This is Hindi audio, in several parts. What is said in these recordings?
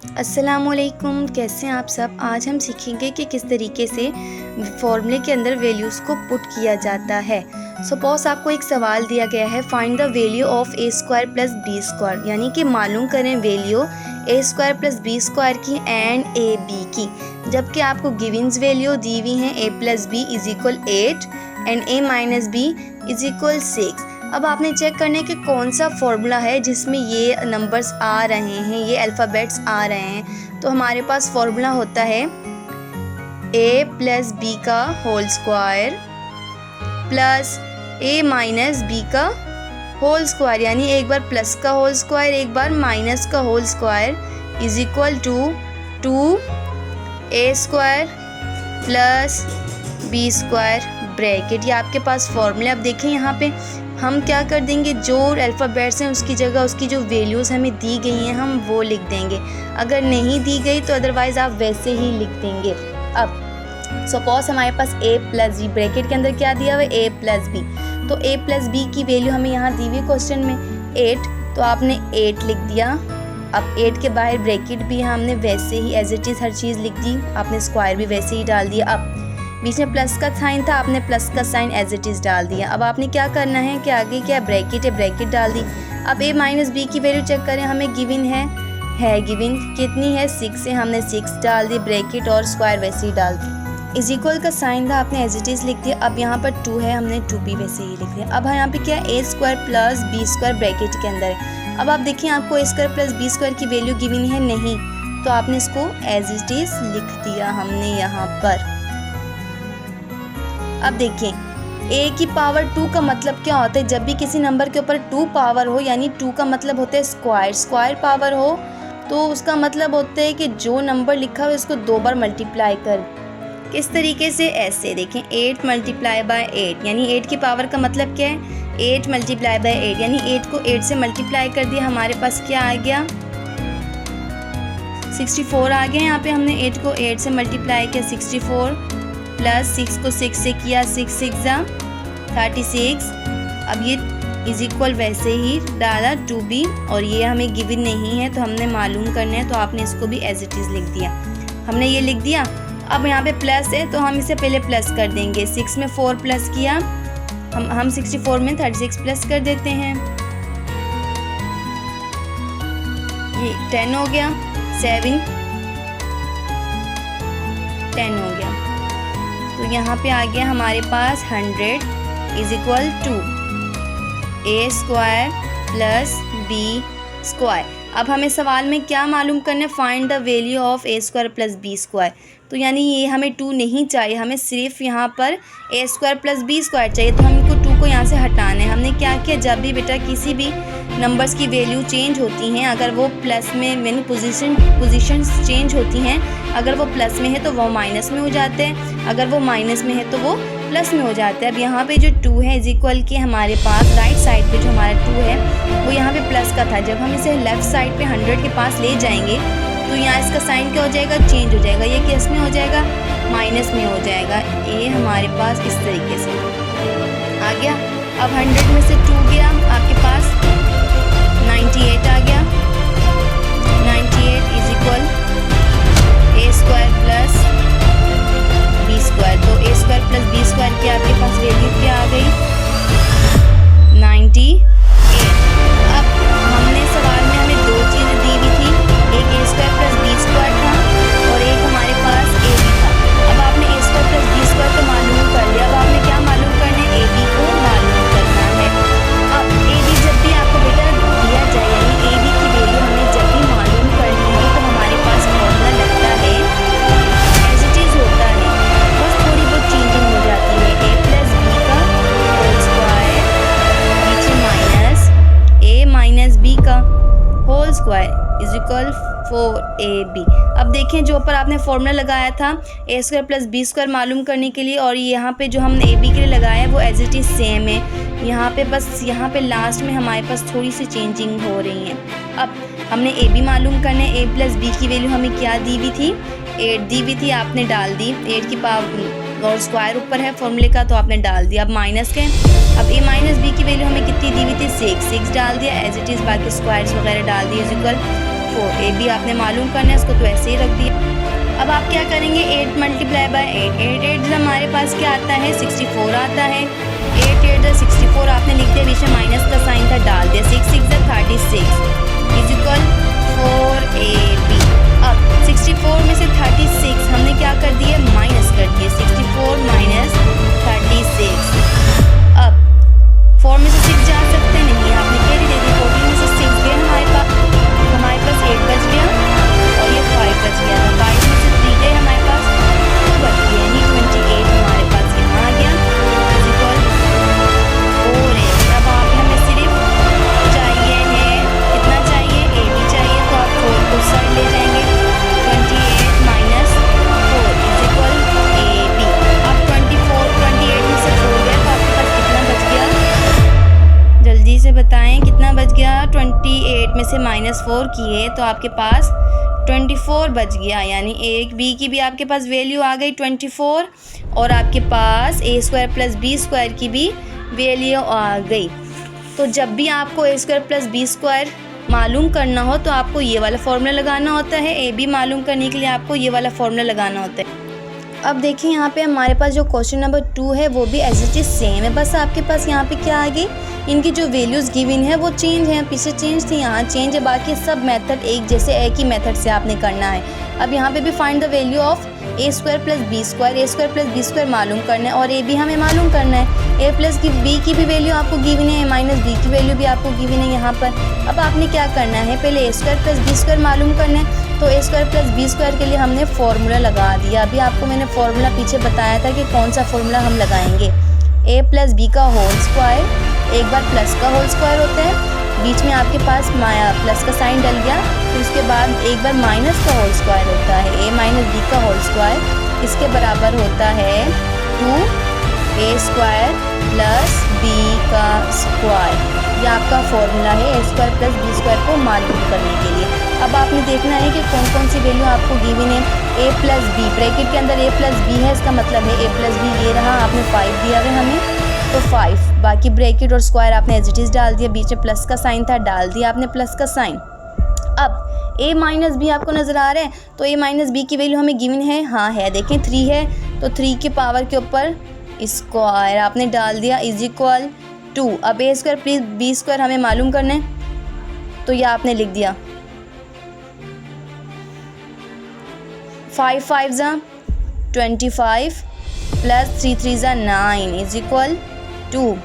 अस्सलामुअलैकुम, कैसे हैं आप सब। आज हम सीखेंगे कि किस तरीके से फॉर्मूले के अंदर वैल्यूज़ को पुट किया जाता है। सपोज आपको एक सवाल दिया गया है, find the value of A square plus B square, यानी कि मालूम करें value A square plus B square की एंड ए बी की। जबकि आपको गिवन्स वैल्यू दी हुई हैं A plus B is equal 8 and A minus B is equal 6। अब आपने चेक करने कि कौन सा फॉर्मूला है जिसमें ये नंबर्स आ रहे हैं, ये अल्फ़ाबेट्स आ रहे हैं। तो हमारे पास फॉर्मूला होता है a प्लस बी का whole square plus a minus B का होल स्क्वायर, यानी एक बार प्लस का होल स्क्वायर एक बार माइनस का whole square is equal to 2a square plus b square bracket. ये आपके पास फॉर्मूले। अब देखें यहाँ पे हम क्या कर देंगे, जो अल्फ़ाबेट्स हैं उसकी जगह उसकी जो वैल्यूज़ हमें दी गई हैं हम वो लिख देंगे। अगर नहीं दी गई तो अदरवाइज़ आप वैसे ही लिख देंगे। अब सपोज हमारे पास a प्लस बी, ब्रैकेट के अंदर क्या दिया हुआ है a प्लस बी, तो a प्लस बी की वैल्यू हमें यहाँ दी हुई है क्वेश्चन में 8, तो आपने 8 लिख दिया। अब 8 के बाहर ब्रैकेट भी हमने वैसे ही एज इट इज़ हर चीज़ लिख दी, आपने स्क्वायर भी वैसे ही डाल दिया। अब बीच में प्लस का साइन था, आपने प्लस का साइन एज इट इज़ डाल दिया। अब आपने क्या करना है कि आगे क्या ब्रैकेट है, ब्रैकेट डाल दी। अब a माइनस बी की वैल्यू चेक करें, हमें गिवन है गिवन कितनी है 6 है, हमने 6 डाल दी, ब्रैकेट और स्क्वायर वैसे ही डाल दी। इज इक्वल का साइन था, आपने एज इट इज़ लिख दिया। अब यहाँ पर 2 है, हमने 2 भी वैसे ही लिख दिया। अब यहाँ पे क्या है, a square plus B square bracket के अंदर है। अब आप देखिए आपको a square plus B square की वैल्यू गिवन है नहीं, तो आपने इसको एज इट इज़ लिख दिया हमने यहाँ पर। अब देखें a की पावर 2 का मतलब क्या होता है, जब भी किसी नंबर के ऊपर 2 पावर हो, यानी 2 का मतलब होता है स्क्वायर, स्क्वायर पावर हो तो उसका मतलब होता है कि जो नंबर लिखा हुआ है उसको 2 बार मल्टीप्लाई कर। किस तरीके से, ऐसे देखें 8 मल्टीप्लाई बाय 8, यानी 8 की पावर का मतलब क्या है 8 मल्टीप्लाई बाय 8, यानी 8 को 8 से मल्टीप्लाई कर दिया, हमारे पास क्या आ गया 64 आ गया। यहाँ पे हमने 8 को 8 से मल्टीप्लाई किया 64 प्लस 6 को 6 से किया 6 6 36। अब ये इज इक्वल वैसे ही डाला 2b, और ये हमें गिवन नहीं है तो हमने मालूम करना है, तो आपने इसको भी एज इट इज़ लिख दिया। हमने ये लिख दिया। अब यहाँ पे प्लस है तो हम इसे पहले प्लस कर देंगे। 6 में 4 प्लस किया, हम 64 में 36 प्लस कर देते हैं, ये 10 हो गया, 7 10 हो गया। तो यहाँ पे आ गया हमारे पास 100 is equal to a square plus b square. अब हमें सवाल में क्या मालूम करना है, find the value of a square plus b square. तो यानी ये हमें 2 नहीं चाहिए, हमें सिर्फ यहाँ पर a square plus b square चाहिए। तो हमको 2 को यहाँ से हटाना है। हमने क्या किया, जब भी बेटा किसी भी नंबर्स की वैल्यू चेंज होती हैं, अगर वो प्लस में यानी पोजीशन चेंज होती हैं, अगर वो प्लस में है तो वो माइनस में हो जाते हैं, अगर वो माइनस में है तो वो प्लस में हो जाता है। अब यहाँ पे जो 2 है इज इक्वल के हमारे पास राइट साइड पे जो हमारा 2 है वो यहाँ पे प्लस का था, जब हम इसे लेफ़्ट साइड पे 100 के पास ले जाएंगे तो यहाँ इसका साइन क्या हो जाएगा, चेंज हो जाएगा, ये किस में हो जाएगा, माइनस में हो जाएगा। ये हमारे पास इस तरीके से आ गया। अब 100 में से 2 गया, आपके पास 98 आ गया। 98 is equal a square plus b square. तो a square plus b square की आपके पास वैल्यू क्या आ गई, 98। अब हमने सवाल में हमें 2 चीज़ें दी हुई थी, एक a square plus b square था और एक हमारे पास a b था। अब आपने a square plus b square को मालूम कर लिया, अब आपने क्या मालूम करना है, a b को मालूम करना है। अब a b जब भी आपको बेटा दिया जाए, यानी a b की वैल्यू हमें जब भी मालूम करनी है तो हमारे पास फॉर्मूला लगता है एज इट इज़ होता है, बस थोड़ी बहुत चेंजिंग हो जाती है। a प्लस b का होल स्क्वायर नीचे माइनस a माइनस b का whole square is equal 4ab। अब देखें जो ऊपर आपने फॉर्मूला लगाया था a square plus b square मालूम करने के लिए, और यहाँ पे जो हमने ab के लिए लगाया है वो एज इट इज़ सेम है। यहाँ पे बस यहाँ पे लास्ट में हमारे पास थोड़ी सी चेंजिंग हो रही है। अब हमने ab मालूम करने, a प्लस b की वैल्यू हमें क्या दी हुई थी, 8 दी हुई थी, आपने डाल दी। 8 की पावर और स्क्वायर ऊपर है फॉर्मूले का तो आपने डाल दिया। अब माइनस के, अब a माइनस बी की वैल्यू हमें कितनी दी हुई थी, 6 डाल दिया एज इट इज़, बाकी स्क्वायर्स वगैरह डाल दिए इज इक्वल 4। ए बी आपने मालूम करना है, इसको तो ऐसे ही रख दिया। अब आप क्या करेंगे, 8 मल्टीप्लाई बाय 8, 8 हमारे पास क्या आता है, 64 आता है। 8 8 64 आपने लिख दिया, बीच में माइनस का साइन था, डाल दिया। 6 6 36 इज इक्वल 4ab। अब 64 में से 36 हमने क्या कर दिया, माइनस कर दिए। 64 माइनस 36। अब 4 में से 6 जा सकते नहीं, आपने कैरी दे दी। 14 में से 6 गए हमारे पास 8 बच गया और ये 5 बच गया। 5 में से 3 गए हमारे पास 2 बच गए, यानी 28 हमारे पास यहाँ आ गया इज इक्वल 4a। अब आप हमें सिर्फ चाहिए है, कितना चाहिए, ए बी चाहिए, तो आप 4 को साइड ले जाएंगे। 28 minus 4 is equal A B. अब 28 में से 4 गए तो आपके पास कितना बच गया, जल्दी से बताएं कितना बच गया। 28 में से -4 किए तो आपके पास 24 बच गया, यानी ए बी की भी आपके पास वैल्यू आ गई 24 और आपके पास ए स्क्वायर प्लस बी स्क्वायर की भी वैल्यू आ गई। तो जब भी आपको ए स्क्वायर प्लस बी स्क्वायर मालूम करना हो तो आपको ये वाला फॉर्मूला लगाना होता है। ए बी मालूम करने के लिए आपको ये वाला फॉर्मूला लगाना होता है। अब देखिए यहाँ पे हमारे पास जो क्वेश्चन नंबर 2 है वो भी एज इट इज सेम है, बस आपके पास यहाँ पे क्या आ गई, इनकी जो वैल्यूज़ गिवन है वो चेंज है। पीछे चेंज थी, यहाँ चेंज है, बाकी सब मेथड एक जैसे, एक ही मेथड से आपने करना है। अब यहाँ पे भी find the value of A square plus B square, A square plus B square मालूम करना है और ए बी हमें मालूम करना है। ए प्लस बी की भी वैल्यू आपको गिवन है, माइनस बी की वैल्यू भी आपको गिवन है यहाँ पर। अब आपने क्या करना है, पहले ए स्क्वायर प्लस बी स्क्वायर मालूम करना है, तो ए स्क्वायर प्लस बी स्क्वायर के लिए हमने फार्मूला लगा दिया। अभी आपको मैंने फार्मूला पीछे बताया था कि कौन सा फार्मूला हम लगाएंगे। ए प्लस बी का होल स्क्वायर, एक बार प्लस का होल स्क्वायर होता है, बीच में आपके पास प्लस का साइन डल गया, फिर उसके बाद एक बार माइनस का होल स्क्वायर होता है। ए माइनस बी का होल स्क्वायर इसके बराबर होता है 2a स्क्वायर प्लस बी का स्क्वायर। ये आपका फॉर्मूला है ए स्क्वायर प्लस बी स्क्वायर को मालूम करने के लिए। अब आपने देखना है कि कौन कौन सी वैल्यू आपको गिवन है। ए प्लस बी, ब्रैकेट के अंदर ए प्लस बी है, इसका मतलब है ए प्लस बी ये रहा, आपने 5 दिया है हमें तो 5, बाकी ब्रैकेट और स्क्वायर आपने एज इट इज डाल दिया, बीच में प्लस का साइन था, डाल दिया आपने प्लस का साइन। अब a माइनस बी आपको नज़र आ रहा है, तो a माइनस बी की वैल्यू हमें गिवन है, हाँ है, देखें 3 है, तो 3 के पावर के ऊपर स्क्वायर आपने डाल दिया इज इक्वल 2। अब ए स्क्वायर प्लस बी स्क्वायर हमें मालूम करना है, तो यह आपने लिख दिया 5 5 ज़ा 25 प्लस 3 3 ज़ा 9 is equal 2।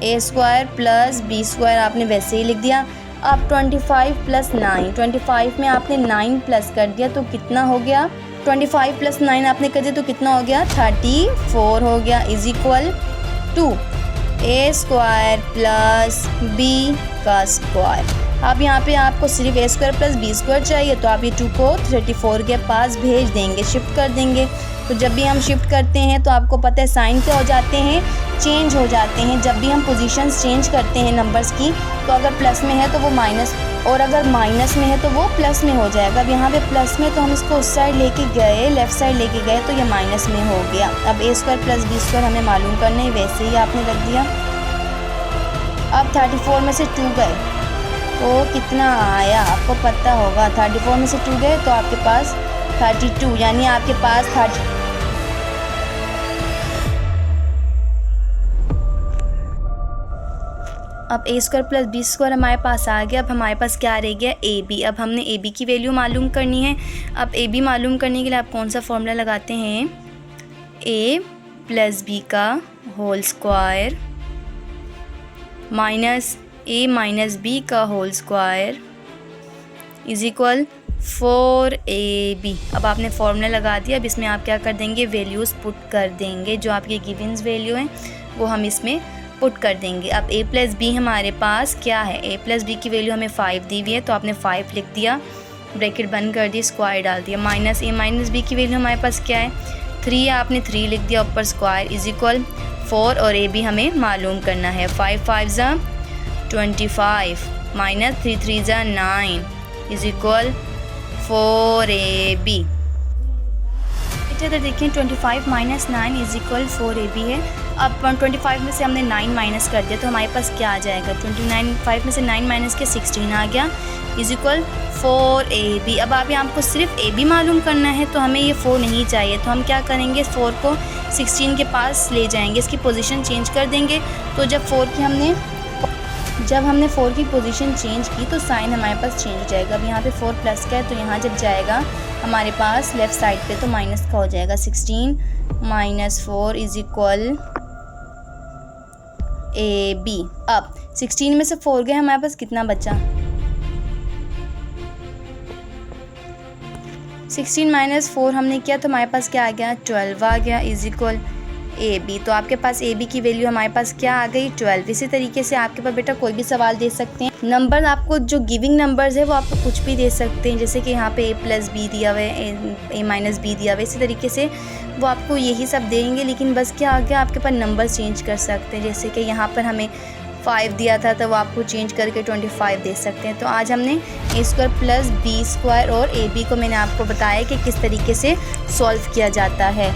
A square plus B square आपने वैसे ही लिख दिया। अब 25 प्लस 9, 25 में आपने 9 प्लस कर दिया तो कितना हो गया, 25 प्लस 9 आपने कर दिया तो कितना हो गया, 34 हो गया is equal 2 A square plus B का स्क्वायर। अब यहाँ पे आपको सिर्फ A square plus B square चाहिए, तो आप ये 2 को 34 के पास भेज देंगे, शिफ्ट कर देंगे। तो जब भी हम शिफ्ट करते हैं तो आपको पता है साइन क्या हो जाते हैं, चेंज हो जाते हैं। जब भी हम पोजीशंस चेंज करते हैं नंबर्स की, तो अगर प्लस में है तो वो माइनस, और अगर माइनस में है तो वो प्लस में हो जाएगा। अब यहाँ पे प्लस में तो हम इसको उस साइड लेके गए, लेफ़्ट साइड लेके गए, तो ये माइनस में हो गया। अब ए स्क्वायर प्लस बी स्क्वायर हमें मालूम करना है, वैसे ही आपने रख दिया। अब 34 में से 2 गए तो कितना आया आपको पता होगा, 34 में से 2 गए तो आपके पास 32, यानी आपके पास 30। अब ए स्क्वायर प्लस बी स्क्वायर हमारे पास आ गया। अब हमारे पास क्या रह गया, ए बी। अब हमने ए बी की वैल्यू मालूम करनी है। अब ए बी मालूम करने के लिए आप कौन सा फॉर्मूला लगाते हैं, ए प्लस बी का whole square minus A minus B का whole square is equal 4ab। अब आपने फॉर्मूला लगा दिया। अब इसमें आप क्या कर देंगे, वैल्यूज़ पुट कर देंगे, जो आपकी गिवन्स वैल्यू हैं वो हम इसमें पुट कर देंगे। अब a प्लस बी हमारे पास क्या है, a प्लस बी की वैल्यू हमें 5 दी हुई है, तो आपने 5 लिख दिया, ब्रैकेट बंद कर दी, स्क्वायर डाल दिया। माइनस a माइनस बी की वैल्यू हमारे पास क्या है, 3, आपने 3 लिख दिया, ऊपर स्क्वायर इज इक्वल 4 और a भी हमें मालूम करना है। 5 5 ज़ा 25 माइनस 3 3 ज़ा 9 इज इक्वल 4ab। करते हैं तो देखें 25 माइनस 9 इज इक्वल 4ab है। अब 25 में से हमने 9 माइनस कर दिया तो हमारे पास क्या आ जाएगा, 5 में से 9 माइनस के 16 आ गया इज इक्वल 4ab। अब आप यहाँ आपको सिर्फ ab मालूम करना है तो हमें ये 4 नहीं चाहिए, तो हम क्या करेंगे 4 को 16 के पास ले जाएंगे, इसकी पोजीशन चेंज कर देंगे। तो जब हमने 4 की पोजीशन चेंज की तो साइन हमारे पास चेंज हो जाएगा। अब यहाँ पे 4 प्लस का है तो यहाँ जब जाएगा हमारे पास लेफ़्ट साइड पे तो माइनस का हो जाएगा। 16 माइनस 4 इज इक्वल ab। अब 16 में से 4 गए, हमारे पास कितना बचा, 16 माइनस 4 हमने किया तो हमारे पास क्या आ गया, 12 आ गया इज इक्वल ab। तो आपके पास ab की वैल्यू हमारे पास क्या आ गई, 12। इसी तरीके से आपके पास बेटा कोई भी सवाल दे सकते हैं। नंबर आपको जो गिविंग नंबर्स है वो आपको कुछ भी दे सकते हैं, जैसे कि यहाँ पे a प्लस बी दिया हुआ है, a माइनस बी दिया हुआ है, इसी तरीके से वो आपको यही सब देंगे। लेकिन बस क्या आ गया, आपके पास नंबर चेंज कर सकते हैं, जैसे कि यहाँ पर हमें 5 दिया था तो वो आपको चेंज करके 25 दे सकते हैं। तो आज हमने a² प्लस b² और ab को मैंने आपको बताया कि किस तरीके से सॉल्व किया जाता है।